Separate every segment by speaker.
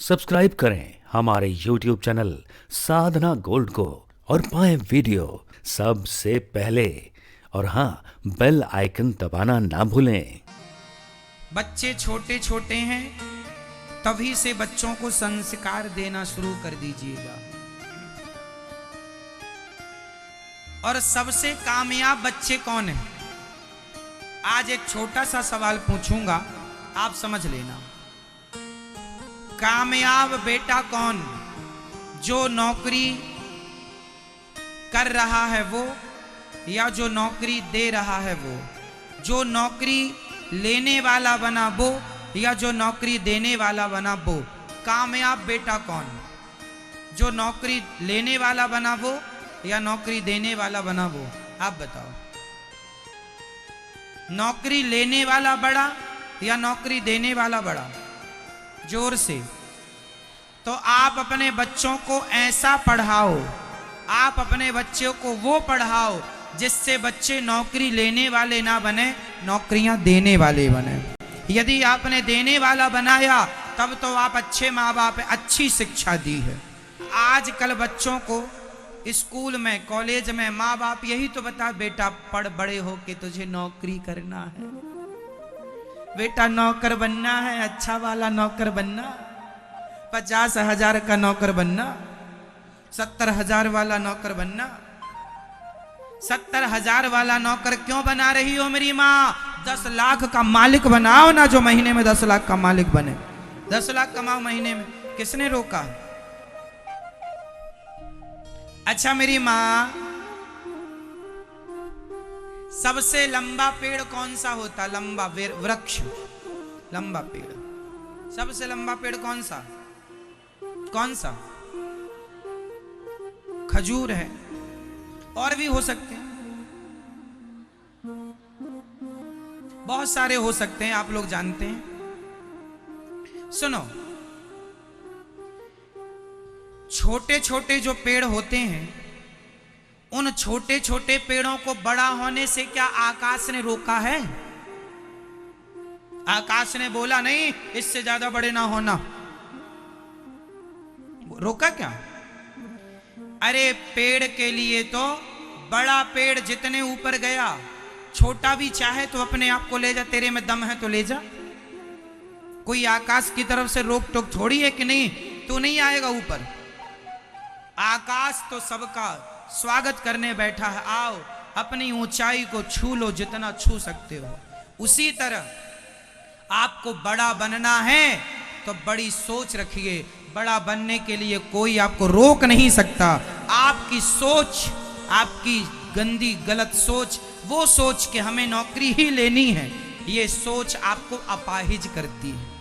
Speaker 1: Subscribe करें हमारे YouTube channel साधना gold को और पाएं वीडियो सबसे पहले। और हाँ, बेल आइकन दबाना ना भूलें।
Speaker 2: बच्चे छोटे छोटे हैं, तभी से बच्चों को संस्कार देना शुरू कर दीजिएगा। और सबसे कामयाब बच्चे कौन हैं? आज एक छोटा सा सवाल पूछूंगा, आप समझ लेना। कामयाब बेटा कौन? जो नौकरी कर रहा है वो, या जो नौकरी दे रहा है वो? जो नौकरी लेने वाला बना वो, या जो नौकरी देने वाला बना वो? कामयाब बेटा कौन? जो नौकरी लेने वाला बना वो, या नौकरी देने वाला बना वो? आप बताओ। नौकरी लेने वाला बड़ा या नौकरी देने वाला बड़ा? जोर से। तो आप अपने बच्चों को ऐसा पढ़ाओ, आप अपने बच्चों को वो पढ़ाओ जिससे बच्चे नौकरी लेने वाले ना बने, नौकरियां देने वाले बने। यदि आपने देने वाला बनाया तब तो आप अच्छे माँ बाप, अच्छी शिक्षा दी है। आजकल बच्चों को स्कूल में, कॉलेज में माँ बाप यही तो बता, बेटा पढ़, बड़े हो के तुझे नौकरी करना है, बेटा नौकर बनना है, अच्छा वाला नौकर बनना, 50,000 का नौकर बनना, 70,000 वाला नौकर बनना। 70,000 वाला नौकर क्यों बना रही हो मेरी माँ? 10 लाख का मालिक बनाओ ना, जो महीने में 10 लाख का मालिक बने। 10 लाख कमाओ महीने में, किसने रोका? अच्छा मेरी माँ, सबसे लंबा पेड़ कौन सा होता? लंबा वृक्ष, लंबा पेड़, सबसे लंबा पेड़ कौन सा? कौन सा? खजूर है, और भी हो सकते हैं, बहुत सारे हो सकते हैं, आप लोग जानते हैं। सुनो, छोटे छोटे जो पेड़ होते हैं, उन छोटे छोटे पेड़ों को बड़ा होने से क्या आकाश ने रोका है? आकाश ने बोला नहीं इससे ज्यादा बड़े ना होना, रोका क्या? अरे पेड़ के लिए तो बड़ा पेड़ जितने ऊपर गया, छोटा भी चाहे तो अपने आप को ले जा, तेरे में दम है तो ले जा। कोई आकाश की तरफ से रोक टोक थोड़ी है कि नहीं तू नहीं आएगा ऊपर। आकाश तो सबका स्वागत करने बैठा है, आओ अपनी ऊंचाई को छू लो जितना छू सकते हो। उसी तरह आपको बड़ा बनना है तो बड़ी सोच रखिए। बड़ा बनने के लिए कोई आपको रोक नहीं सकता। आपकी सोच, आपकी गंदी गलत सोच, वो सोच के हमें नौकरी ही लेनी है, ये सोच आपको अपाहिज करती है।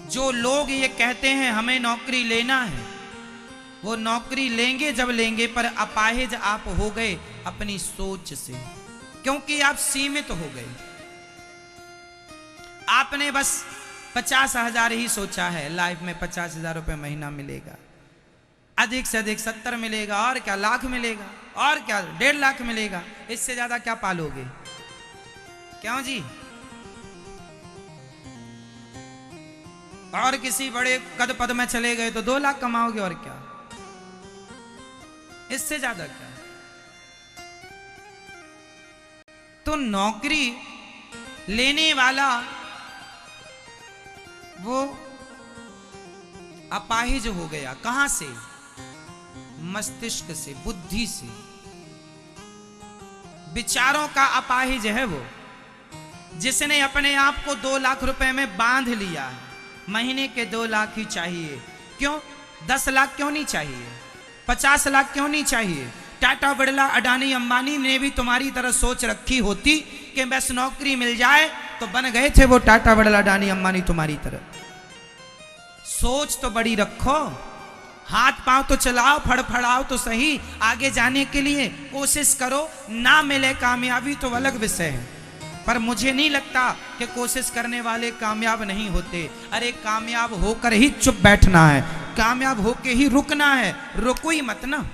Speaker 2: जो लोग ये कहते हैं हमें नौकरी लेना है, वो नौकरी लेंगे जब लेंगे, पर अपाहिज आप हो गए अपनी सोच से, क्योंकि आप सीमित हो गए। आपने बस 50,000 ही सोचा है, लाइफ में 50,000 रुपये महीना मिलेगा, अधिक से अधिक 70 मिलेगा, और क्या लाख मिलेगा, और क्या 1.5 लाख मिलेगा, इससे ज्यादा क्या पालोगे? क्यों जी? और किसी बड़े कद पद में चले गए तो 2 लाख कमाओगे, और क्या, इससे ज्यादा क्या? तो नौकरी लेने वाला वो अपाहिज हो गया। कहां से? मस्तिष्क से, बुद्धि से, विचारों का अपाहिज है वो, जिसने अपने आप को 2 लाख रुपए में बांध लिया है। महीने के 2 लाख ही चाहिए। क्यों? 10 लाख क्यों नहीं चाहिए? 50 लाख क्यों नहीं चाहिए? टाटा, बिरला, अडानी, अंबानी ने भी तुम्हारी तरह सोच रखी होती कि बस नौकरी मिल जाए तो बन गए थे वो टाटा, बिरला, अडानी, अंबानी तुम्हारी तरह। सोच तो बड़ी रखो, हाथ पांव तो चलाओ, फड़फड़ाओ तो सही, आगे जाने के लिए कोशिश करो। ना मिले कामयाबी तो अलग विषय है, पर मुझे नहीं लगता कि कोशिश करने वाले कामयाब नहीं होते। अरे कामयाब होकर ही चुप बैठना है, कामयाब होकर ही रुकना है, रुको ही मत ना।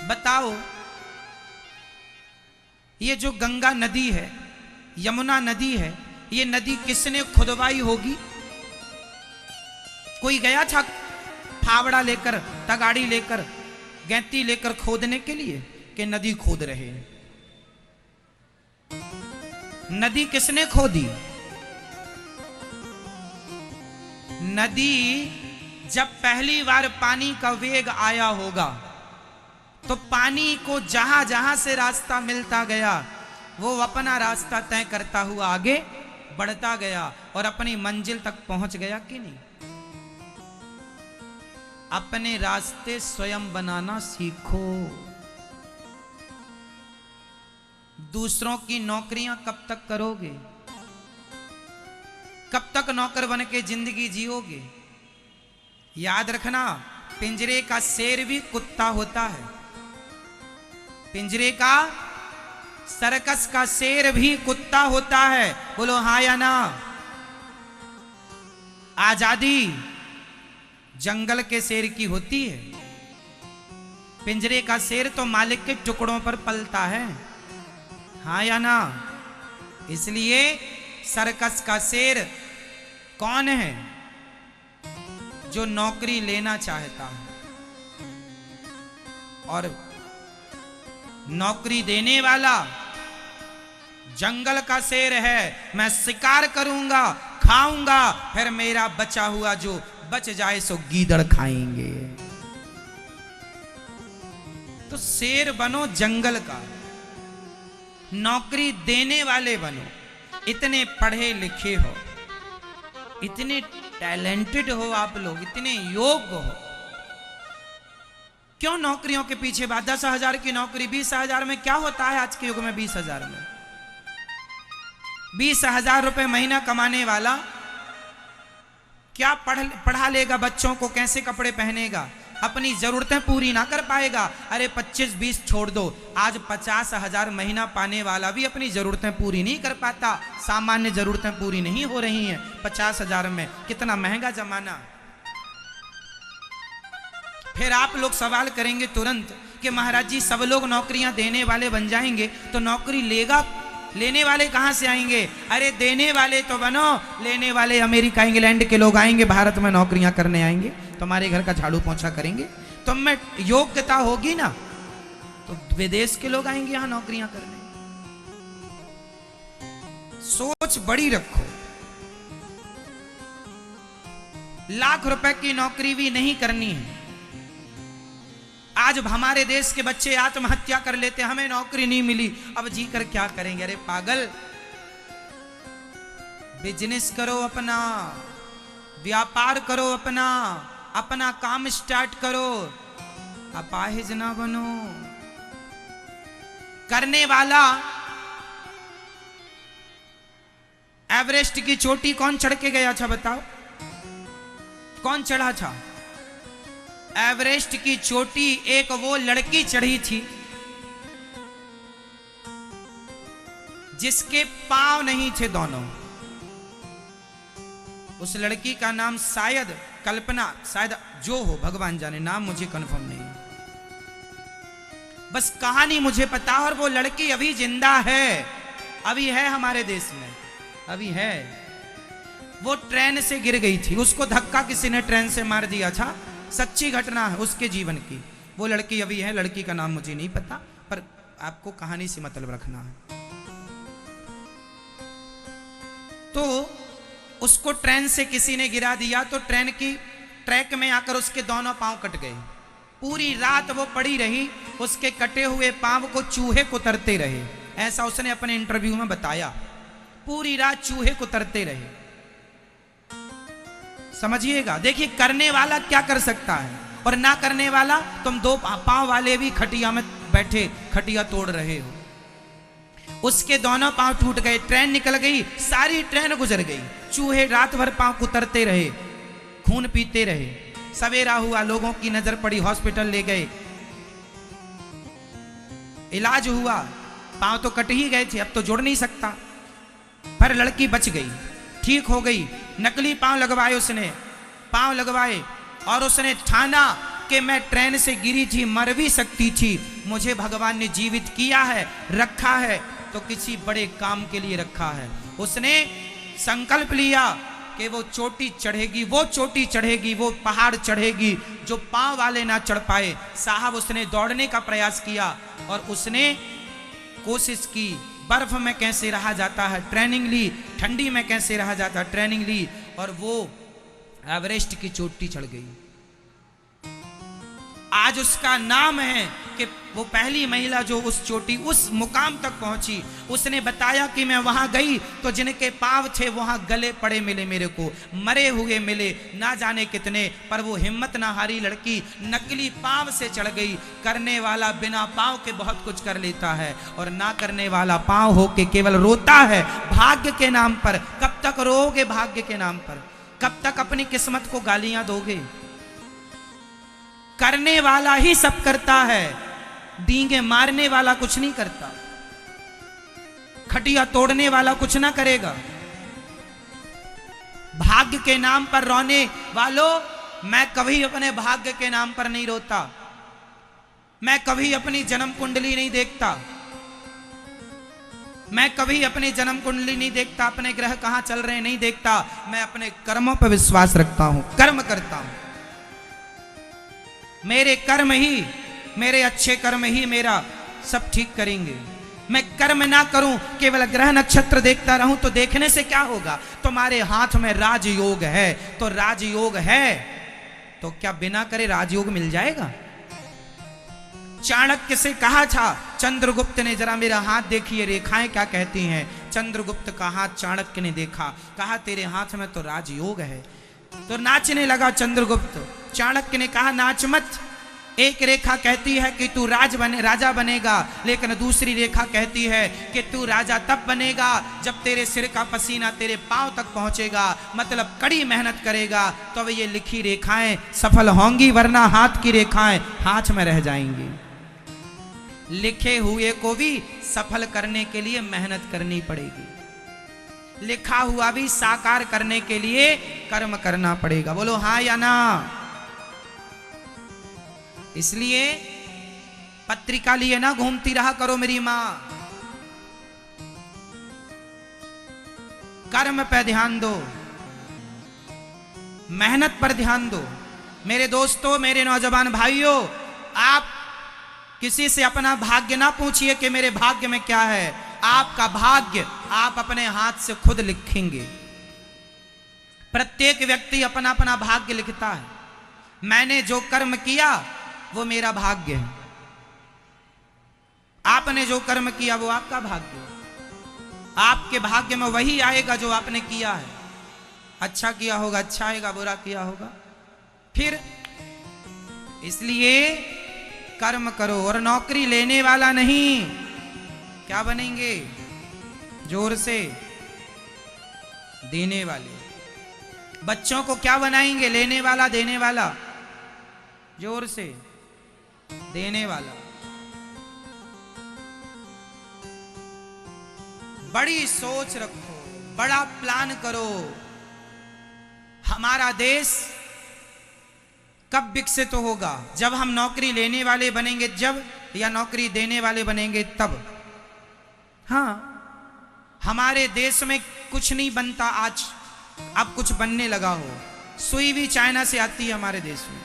Speaker 2: बताओ, ये जो गंगा नदी है, यमुना नदी है, ये नदी किसने खुदवाई होगी? कोई गया था फावड़ा लेकर, तगाड़ी लेकर, गैंती लेकर खोदने के लिए कि नदी खोद रहे? नदी किसने खोदी? नदी जब पहली बार पानी का वेग आया होगा तो पानी को जहां जहां से रास्ता मिलता गया वो अपना रास्ता तय करता हुआ आगे बढ़ता गया और अपनी मंजिल तक पहुंच गया कि नहीं? अपने रास्ते स्वयं बनाना सीखो। दूसरों की नौकरियां कब तक करोगे? कब तक नौकर बन के जिंदगी जियोगे? याद रखना, पिंजरे का शेर भी कुत्ता होता है। पिंजरे का, सर्कस का शेर भी कुत्ता होता है। बोलो हाँ या ना? आजादी जंगल के शेर की होती है, पिंजरे का शेर तो मालिक के टुकड़ों पर पलता है। हाँ या ना? इसलिए सर्कस का शेर कौन है? जो नौकरी लेना चाहता है और नौकरी देने वाला जंगल का शेर है। मैं शिकार करूंगा, खाऊंगा, फिर मेरा बचा हुआ जो बच जाए सो गीदड़ खाएंगे। तो शेर बनो जंगल का, नौकरी देने वाले बनो। इतने पढ़े लिखे हो, इतने टैलेंटेड हो आप लोग, इतने योग्य हो, क्यों नौकरियों के पीछे भाग? 10,000 की नौकरी, 20,000 में क्या होता है आज के युग में? 20,000 में 20,000 रुपए महीना कमाने वाला क्या पढ़ा लेगा बच्चों को? कैसे कपड़े पहनेगा? अपनी जरूरतें पूरी ना कर पाएगा। अरे 25-20 छोड़ दो, आज 50,000 महीना पाने वाला भी अपनी जरूरतें पूरी नहीं कर पाता। सामान्य जरूरतें पूरी नहीं हो रही हैं 50,000 में। कितना महंगा जमाना। फिर आप लोग सवाल करेंगे तुरंत कि महाराज जी सब लोग नौकरियां देने वाले बन जाएंगे तो नौकरी लेने वाले कहां से आएंगे? अरे देने वाले तो बनो, लेने वाले अमेरिका इंग्लैंड के लोग आएंगे, भारत में नौकरियां करने आएंगे, तुम्हारे घर का झाड़ू पोंछा करेंगे। तुम में योग्यता होगी ना तो विदेश के लोग आएंगे यहां नौकरियां करने। सोच बड़ी रखो। लाख रुपए की नौकरी भी नहीं करनी है। आज हमारे देश के बच्चे आत्महत्या कर लेते, हमें नौकरी नहीं मिली, अब जी कर क्या करेंगे? अरे पागल, बिजनेस करो अपना, व्यापार करो अपना, अपना काम स्टार्ट करो, अपाहिज ना बनो। करने वाला एवरेस्ट की चोटी कौन चढ़ के गया था बताओ? कौन चढ़ा था एवरेस्ट की चोटी? एक वो लड़की चढ़ी थी जिसके पांव नहीं थे दोनों। उस लड़की का नाम शायद कल्पना, शायद जो हो भगवान जाने, नाम मुझे कंफर्म नहीं, बस कहानी मुझे पता। और वो लड़की अभी जिंदा है, अभी है हमारे देश में, अभी है। वो ट्रेन से गिर गई थी, उसको धक्का किसी ने ट्रेन से मार दिया था। सच्ची घटना है उसके जीवन की। वो लड़की अभी है, लड़की का नाम मुझे नहीं पता, पर आपको कहानी से मतलब रखना है। तो उसको ट्रेन से किसी ने गिरा दिया तो ट्रेन की ट्रैक में आकर उसके दोनों पांव कट गए। पूरी रात वो पड़ी रही, उसके कटे हुए पांव को चूहे कुतरते रहे, ऐसा उसने अपने इंटरव्यू में बताया। पूरी रात चूहे कुतरते रहे। समझिएगा, देखिए करने वाला क्या कर सकता है और ना करने वाला। तुम दो पांव वाले भी खटिया में बैठे खटिया तोड़ रहे हो, उसके दोनों पांव टूट गए, ट्रेन निकल गई, सारी ट्रेन गुजर गई। चूहे रात भर पांव कुतरते रहे, खून पीते रहे। सवेरा हुआ, लोगों की नजर पड़ी, हॉस्पिटल ले गए, इलाज हुआ। पांव तो कट ही गए थे, अब तो जोड़ नहीं सकता, पर लड़की बच गई, ठीक हो गई। नकली पांव लगवाए उसने, पांव लगवाए और उसने ठाना कि मैं ट्रेन से गिरी थी, मर भी सकती थी, मुझे भगवान ने जीवित किया है, रखा है तो किसी बड़े काम के लिए रखा है। उसने संकल्प लिया कि वो चोटी चढ़ेगी, वो चोटी चढ़ेगी, वो पहाड़ चढ़ेगी जो पांव वाले ना चढ़ पाए। साहब उसने दौड़ने का प्रयास किया और उसने कोशिश की। बर्फ में कैसे रहा जाता है ट्रेनिंग ली, ठंडी में कैसे रहा जाता है ट्रेनिंग ली, और वो एवरेस्ट की चोटी चढ़ गई। आज उसका नाम है कि वो पहली महिला जो उस चोटी, उस मुकाम तक पहुंची। उसने बताया कि मैं वहां गई तो जिनके पांव थे वहां गले पड़े मिले मेरे को, मरे हुए मिले ना जाने कितने, पर वो हिम्मत ना हारी लड़की नकली पांव से चढ़ गई। करने वाला बिना पांव के बहुत कुछ कर लेता है, और ना करने वाला पांव हो के केवल रोता है भाग्य के नाम पर। कब तक रोओगे भाग्य के नाम पर? कब तक अपनी किस्मत को गालियां दोगे? करने वाला ही सब करता है, डींगे मारने वाला कुछ नहीं करता, खटिया तोड़ने वाला कुछ ना करेगा। भाग्य के नाम पर रोने वालों, मैं कभी अपने भाग्य के नाम पर नहीं रोता। मैं कभी अपनी जन्म कुंडली नहीं देखता, मैं कभी अपनी जन्म कुंडली नहीं देखता, अपने ग्रह कहां चल रहे हैं नहीं देखता। मैं अपने कर्मों पर विश्वास रखता हूं, कर्म करता हूं। मेरे कर्म ही, मेरे अच्छे कर्म ही मेरा सब ठीक करेंगे। मैं कर्म ना करूं, केवल ग्रह नक्षत्र देखता रहूं तो देखने से क्या होगा? तुम्हारे हाथ में राजयोग है, तो राजयोग है तो क्या बिना करे राजयोग मिल जाएगा? चाणक्य से कहा था चंद्रगुप्त ने, जरा मेरा हाथ देखिए रेखाएं क्या कहती हैं। चंद्रगुप्त का हाथ चाणक्य ने देखा, कहा तेरे हाथ में तो राजयोग है। तो नाचने लगा चंद्रगुप्त। चाणक्य ने कहा नाच मत, एक रेखा कहती है कि तू राजा बनेगा, लेकिन दूसरी रेखा कहती है कि तू राजा तब बनेगा जब तेरे सिर का पसीना तेरे पांव तक पहुंचेगा, मतलब कड़ी मेहनत करेगा तो ये लिखी रेखाएं सफल होंगी, वरना हाथ की रेखाएं हाथ में रह जाएंगी। लिखे हुए को भी सफल करने के लिए मेहनत करनी पड़ेगी, लिखा हुआ भी साकार करने के लिए कर्म करना पड़ेगा। बोलो हाँ या ना? इसलिए पत्रिका लिए ना घूमती रहा करो मेरी मां, कर्म पे ध्यान दो, मेहनत पर ध्यान दो। मेरे दोस्तों, मेरे नौजवान भाइयों, आप किसी से अपना भाग्य ना पूछिए कि मेरे भाग्य में क्या है। आपका भाग्य आप अपने हाथ से खुद लिखेंगे। प्रत्येक व्यक्ति अपना अपना भाग्य लिखता है। मैंने जो कर्म किया वो मेरा भाग्य है, आपने जो कर्म किया वो आपका भाग्य है। आपके भाग्य में वही आएगा जो आपने किया है। अच्छा किया होगा अच्छा आएगा, बुरा किया होगा फिर। इसलिए कर्म करो, और नौकरी लेने वाला नहीं। क्या बनेंगे? जोर से देने वाले। बच्चों को क्या बनाएंगे? लेने वाला, देने वाला। जोर से देने वाला। बड़ी सोच रखो, बड़ा प्लान करो। हमारा देश कब विकसित होगा? जब हम नौकरी लेने वाले बनेंगे, जब, या नौकरी देने वाले बनेंगे तब। हाँ, हमारे देश में कुछ नहीं बनता आज, अब कुछ बनने लगा हो। सुई भी चाइना से आती है हमारे देश में।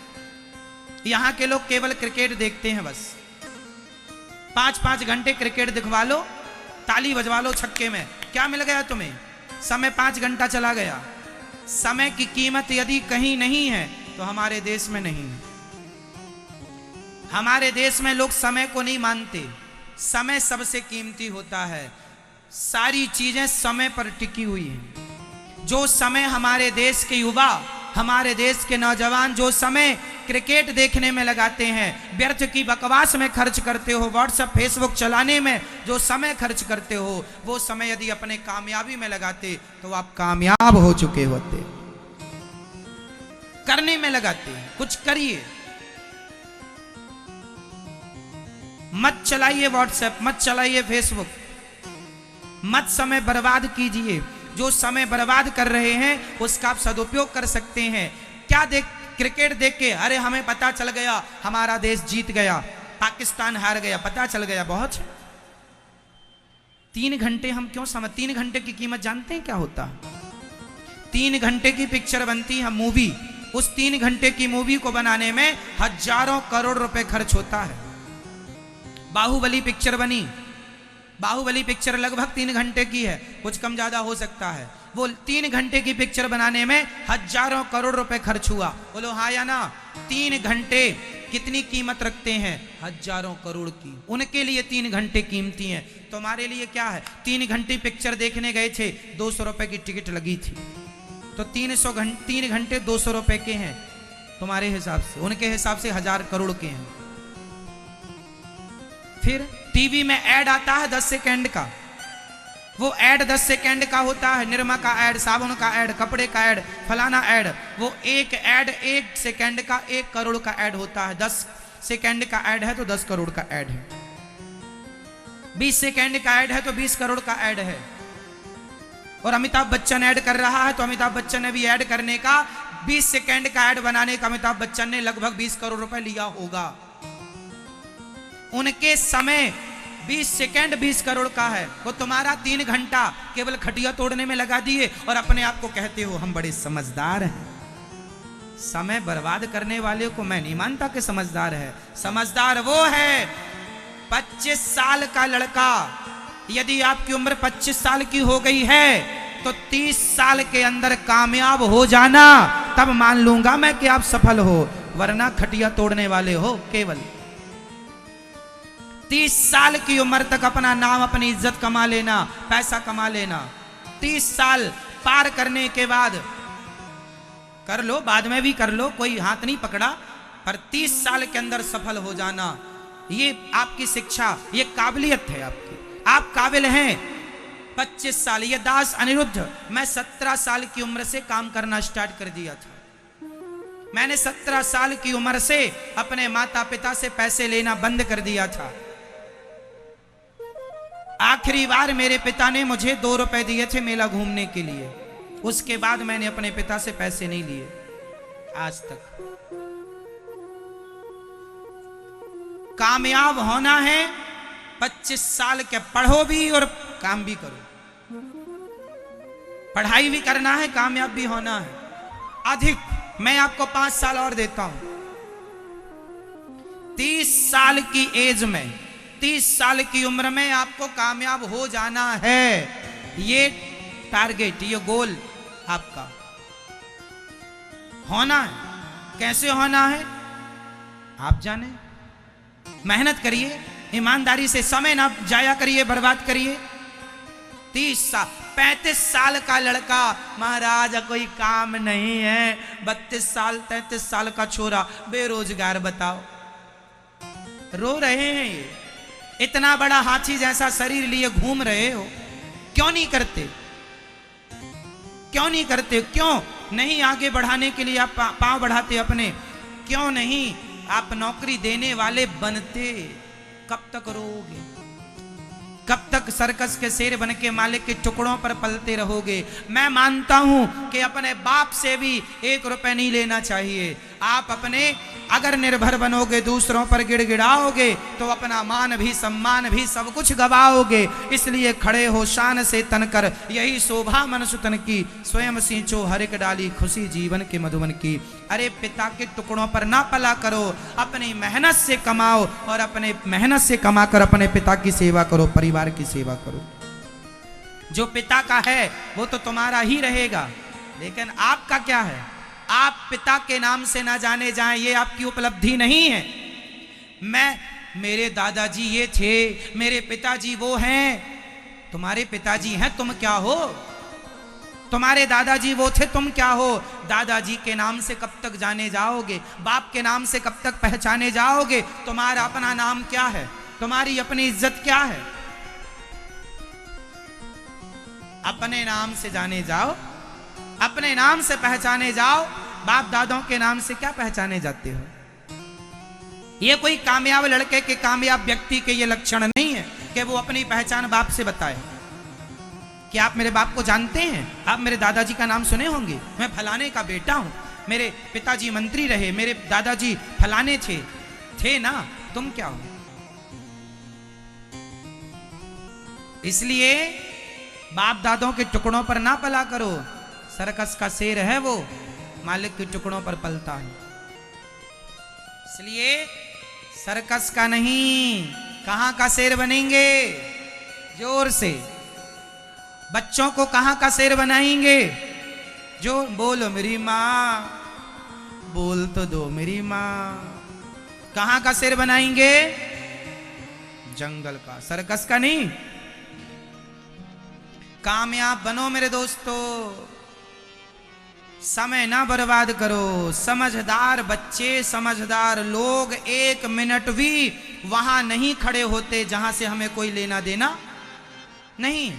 Speaker 2: यहां के लोग केवल क्रिकेट देखते हैं बस। 5-5 घंटे क्रिकेट दिखवा लो, ताली बजवा लो छक्के में, क्या मिल गया तुम्हें? समय 5 घंटा चला गया। समय की कीमत यदि कहीं नहीं है तो हमारे देश में नहीं है। हमारे देश में लोग समय को नहीं मानते। समय सबसे कीमती होता है। सारी चीजें समय पर टिकी हुई हैं। जो समय हमारे देश के युवा, हमारे देश के नौजवान जो समय क्रिकेट देखने में लगाते हैं, व्यर्थ की बकवास में खर्च करते हो, व्हाट्सएप फेसबुक चलाने में जो समय खर्च करते हो, वो समय यदि अपने कामयाबी में लगाते तो आप कामयाब हो चुके होते। करने में लगाते, कुछ करिए। मत चलाइए व्हाट्सएप, मत चलाइए फेसबुक, मत समय बर्बाद कीजिए। जो समय बर्बाद कर रहे हैं उसका आप सदुपयोग कर सकते हैं। क्या क्रिकेट देख के अरे हमें पता चल गया हमारा देश जीत गया, पाकिस्तान हार गया, पता चल गया, बहुत 3 घंटे हम क्यों 3 घंटे की कीमत जानते हैं क्या होता है? 3 घंटे की पिक्चर बनती है मूवी, उस 3 घंटे की मूवी को बनाने में हजारों करोड़ रुपए खर्च होता है। बाहुबली पिक्चर बनी, बाहुबली पिक्चर लगभग 3 घंटे की है, कुछ कम ज्यादा हो सकता है। वो 3 घंटे की पिक्चर बनाने में हजारों करोड़ रुपए खर्च हुआ। बोलो हाँ या ना? 3 घंटे कितनी कीमत रखते हैं? हजारों करोड़ की। उनके लिए 3 घंटे कीमती हैं, तुम्हारे लिए क्या है? 3 घंटे पिक्चर देखने गए थे, 200 रुपए की टिकट लगी थी, तो 3 घंटे 200 रुपए के हैं तुम्हारे हिसाब से, उनके हिसाब से 1000 करोड़ के हैं। फिर टीवी में ऐड आता है 10 सेकंड का, वो ऐड 10 सेकंड का होता है, निरमा का ऐड, साबुन का ऐड, कपड़े का ऐड, फलाना ऐड। वो एक ऐड 1 सेकंड का 1 करोड़ का ऐड होता है। 10 सेकंड का ऐड है तो 10 करोड़ का ऐड है। 20 सेकंड का ऐड है तो 20 करोड़ का ऐड है। और अमिताभ बच्चन ऐड कर रहा है तो अमिताभ बच्चन ने भी ऐड करने का, 20 सेकंड का ऐड बनाने का अमिताभ बच्चन ने लगभग 20 करोड़ रुपए लिया होगा। उनके समय 20 सेकंड 20 करोड़ का है, वो तुम्हारा 3 घंटा केवल खटिया तोड़ने में लगा दिए और अपने आप को कहते हो हम बड़े समझदार हैं। समय बर्बाद करने वाले को मैं नहीं मानता कि समझदार है। समझदार वो है 25 साल का लड़का। यदि आपकी उम्र 25 साल की हो गई है तो 30 साल के अंदर कामयाब हो जाना, तब मान लूंगा मैं कि आप सफल हो, वरना खटिया तोड़ने वाले हो केवल। 30 साल की उम्र तक अपना नाम, अपनी इज्जत कमा लेना, पैसा कमा लेना। 30 साल पार करने के बाद कर लो, बाद में भी कर लो, कोई हाथ नहीं पकड़ा, पर 30 साल के अंदर सफल हो जाना, ये आपकी शिक्षा, ये काबिलियत है आपकी, आप काबिल हैं। 25 साल, ये दास अनिरुद्ध, मैं 17 साल की उम्र से काम करना स्टार्ट कर दिया था। मैंने 17 साल की उम्र से अपने माता पिता से पैसे लेना बंद कर दिया था। आखिरी बार मेरे पिता ने मुझे 2 रुपए दिए थे मेला घूमने के लिए, उसके बाद मैंने अपने पिता से पैसे नहीं लिए आज तक। कामयाब होना है 25 साल के, पढ़ो भी और काम भी करो, पढ़ाई भी करना है, कामयाब भी होना है। अधिक मैं आपको 5 साल और देता हूं। 30 साल की एज में, 30 साल की उम्र में आपको कामयाब हो जाना है। ये टारगेट, ये गोल आपका होना है। कैसे होना है आप जाने। मेहनत करिए, ईमानदारी से, समय ना जाया करिए, बर्बाद करिए। 30 साल, 35 साल का लड़का, महाराज कोई काम नहीं है। 32 साल 33 साल का छोरा बेरोजगार, बताओ, रो रहे हैं ये। इतना बड़ा हाथी जैसा शरीर लिए घूम रहे हो, क्यों नहीं करते? क्यों नहीं करते? क्यों नहीं आगे बढ़ाने के लिए आप पांव बढ़ाते अपने? क्यों नहीं आप नौकरी देने वाले बनते? कब तक रोओगे? कब तक सर्कस के शेर बन के मालिक के टुकड़ों पर पलते रहोगे? मैं मानता हूं कि अपने बाप से भी 1 रुपए नहीं लेना चाहिए। आप अपने अगर निर्भर बनोगे, दूसरों पर गिड़गिड़ाओगे, तो अपना मान भी, सम्मान भी, सब कुछ गवाओगे। इसलिए खड़े हो शान से तनकर, यही शोभा मनुष्य तन की, स्वयं सींचो हर एक डाली, खुशी जीवन के मधुबन की। अरे पिता के टुकड़ों पर ना पला करो, अपनी मेहनत से कमाओ और अपने मेहनत से कमाकर अपने पिता की सेवा करो, परिवार की सेवा करो। जो पिता का है वो तो तुम्हारा ही रहेगा, लेकिन आपका क्या है? आप पिता के नाम से ना जाने जाएं, ये आपकी उपलब्धि नहीं है। मेरे दादाजी ये थे, मेरे पिताजी वो हैं। तुम्हारे पिताजी हैं, तुम क्या हो? तुम्हारे दादाजी वो थे, तुम क्या हो? दादाजी के नाम से कब तक जाने जाओगे? बाप के नाम से कब तक पहचाने जाओगे? तुम्हारा अपना नाम क्या है? तुम्हारी अपनी इज्जत क्या है? अपने नाम से जाने जाओ, अपने नाम से पहचाने जाओ। बाप दादों के नाम से क्या पहचाने जाते हो? ये कोई कामयाब लड़के के, कामयाब व्यक्ति के ये लक्षण नहीं है कि वो अपनी पहचान बाप से बताए। क्या आप मेरे बाप को जानते हैं? आप मेरे दादाजी का नाम सुने होंगे, मैं फलाने का बेटा हूं, मेरे पिताजी मंत्री रहे, मेरे दादाजी फलाने थे ना। तुम क्या हो? इसलिए बाप दादों के टुकड़ों पर ना पला करो, सर्कस का शेर है वो, मालिक के टुकड़ों पर पलता है। इसलिए सर्कस का नहीं, कहां का शेर बनेंगे? जोर से बच्चों को कहां का शेर बनाएंगे? जो बोलो मेरी माँ, बोल तो दो मेरी माँ। कहां का शेर बनाएंगे? जंगल का, सर्कस का नहीं। कामयाब बनो मेरे दोस्तों, समय ना बर्बाद करो। समझदार बच्चे, समझदार लोग 1 मिनट भी वहां नहीं खड़े होते जहां से हमें कोई लेना देना नहीं।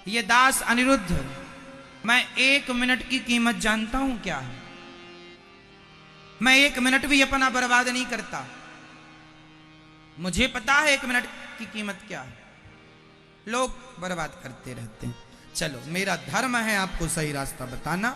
Speaker 2: ये दास अनिरुद्ध, मैं 1 मिनट की कीमत जानता हूं क्या है। मैं 1 मिनट भी अपना बर्बाद नहीं करता। मुझे पता है 1 मिनट की कीमत क्या है। लोग बर्बाद करते रहते हैं। चलो, मेरा धर्म है आपको सही रास्ता बताना।